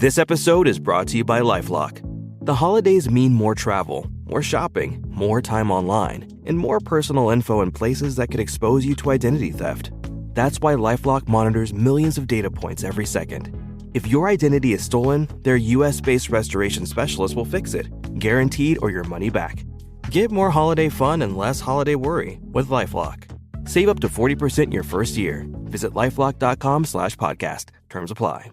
This episode is brought to you by LifeLock. The holidays mean more travel, more shopping, more time online, and more personal info in places that could expose you to identity theft. That's why LifeLock monitors millions of data points every second. If your identity is stolen, their US-based restoration specialist will fix it, guaranteed or your money back. Get more holiday fun and less holiday worry with LifeLock. Save up to 40% your first year. Visit LifeLock.com/podcast. Terms apply.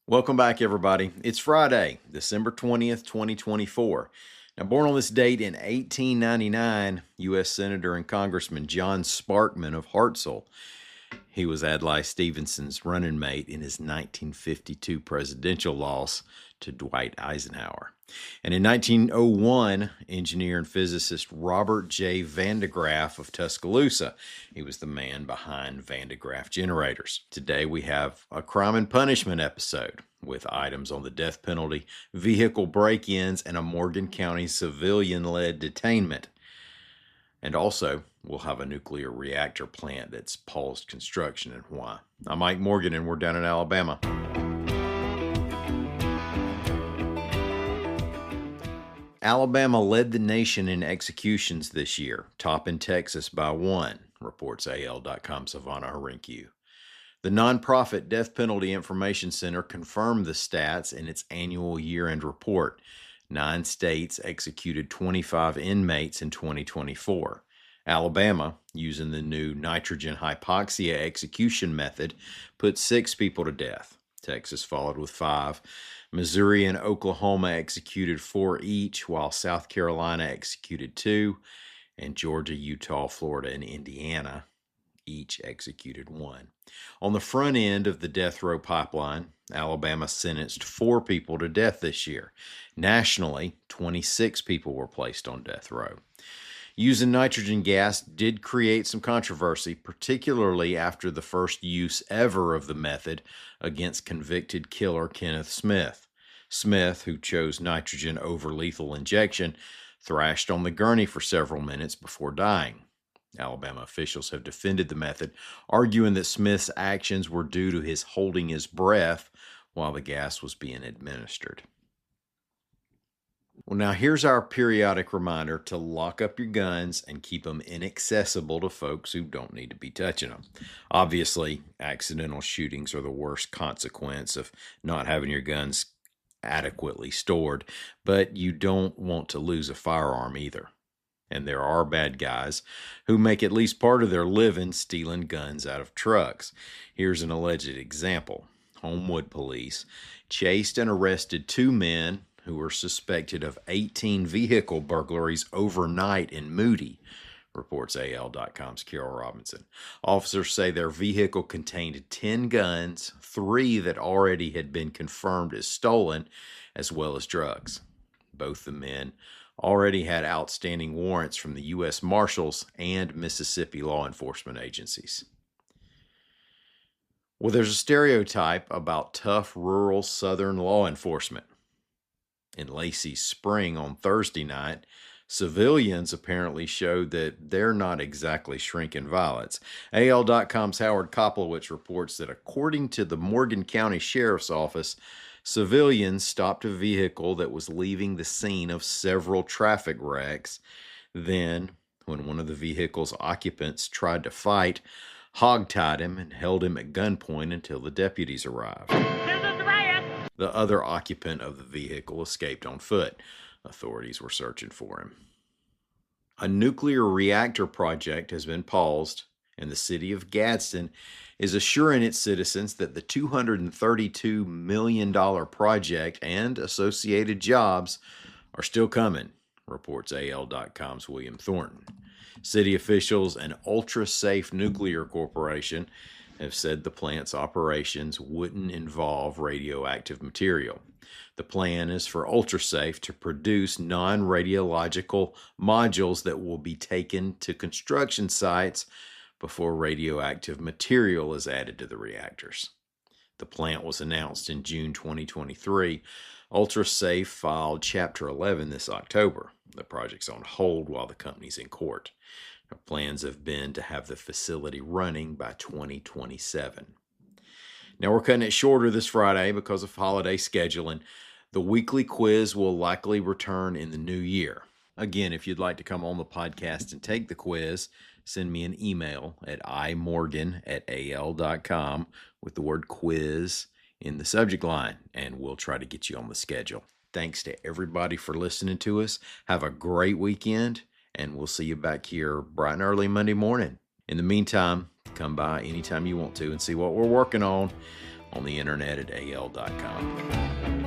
Welcome back, everybody. It's Friday, December 20th, 2024. Now, born on this date in 1899, U.S. Senator and Congressman John Sparkman of Hartselle. He was Adlai Stevenson's running mate in his 1952 presidential loss to Dwight Eisenhower. And in 1901, engineer and physicist Robert J. Van de Graaff of Tuscaloosa. He was the man behind Van de Graaff generators. Today we have a crime and punishment episode with items on the death penalty, vehicle break-ins, and a Morgan County civilian-led detainment. And also, we'll have a nuclear reactor plant that's paused construction and why. I'm Mike Morgan, and we're down in Alabama. Alabama led the nation in executions this year, topping Texas by 1, reports AL.com's Savannah Harinkyu. The nonprofit Death Penalty Information Center confirmed the stats in its annual year-end report. 9 states executed 25 inmates in 2024. Alabama, using the new nitrogen hypoxia execution method, put 6 people to death. Texas followed with 5. Missouri and Oklahoma executed 4 each, while South Carolina executed 2, and Georgia, Utah, Florida, and Indiana each executed 1. On the front end of the death row pipeline, Alabama sentenced 4 people to death this year. Nationally, 26 people were placed on death row. Using nitrogen gas did create some controversy, particularly after the first use ever of the method against convicted killer Kenneth Smith. Smith, who chose nitrogen over lethal injection, thrashed on the gurney for several minutes before dying. Alabama officials have defended the method, arguing that Smith's actions were due to his holding his breath while the gas was being administered. Well, now here's our periodic reminder to lock up your guns and keep them inaccessible to folks who don't need to be touching them. Obviously, accidental shootings are the worst consequence of not having your guns adequately stored, but you don't want to lose a firearm either. And there are bad guys who make at least part of their living stealing guns out of trucks. Here's an alleged example. Homewood police chased and arrested 2 men who were suspected of 18 vehicle burglaries overnight in Moody, reports AL.com's Carol Robinson. Officers say their vehicle contained 10 guns, 3 that already had been confirmed as stolen, as well as drugs. Both the men already had outstanding warrants from the U.S. Marshals and Mississippi law enforcement agencies. Well, there's a stereotype about tough rural Southern law enforcement. In Lacey Spring on Thursday night, civilians apparently showed that they're not exactly shrinking violets. AL.com's Howard Koplowitz reports that according to the Morgan County Sheriff's Office, civilians stopped a vehicle that was leaving the scene of several traffic wrecks. Then, when one of the vehicle's occupants tried to fight, hogtied him and held him at gunpoint until the deputies arrived. The other occupant of the vehicle escaped on foot. Authorities were searching for him. A nuclear reactor project has been paused, and the city of Gadsden is assuring its citizens that the $232 million project and associated jobs are still coming, reports AL.com's William Thornton. City officials and Ultra Safe Nuclear Corporation have said the plant's operations wouldn't involve radioactive material. The plan is for UltraSafe to produce non-radiological modules that will be taken to construction sites before radioactive material is added to the reactors. The plant was announced in June 2023. UltraSafe filed Chapter 11 this October. The project's on hold while the company's in court. Our plans have been to have the facility running by 2027. Now, we're cutting it shorter this Friday because of holiday scheduling. The weekly quiz will likely return in the new year. Again, if you'd like to come on the podcast and take the quiz, send me an email at imorgan@al.com with the word quiz in the subject line, and we'll try to get you on the schedule. Thanks to everybody for listening to us. Have a great weekend, and we'll see you back here bright and early Monday morning. In the meantime, come by anytime you want to and see what we're working on the internet at al.com.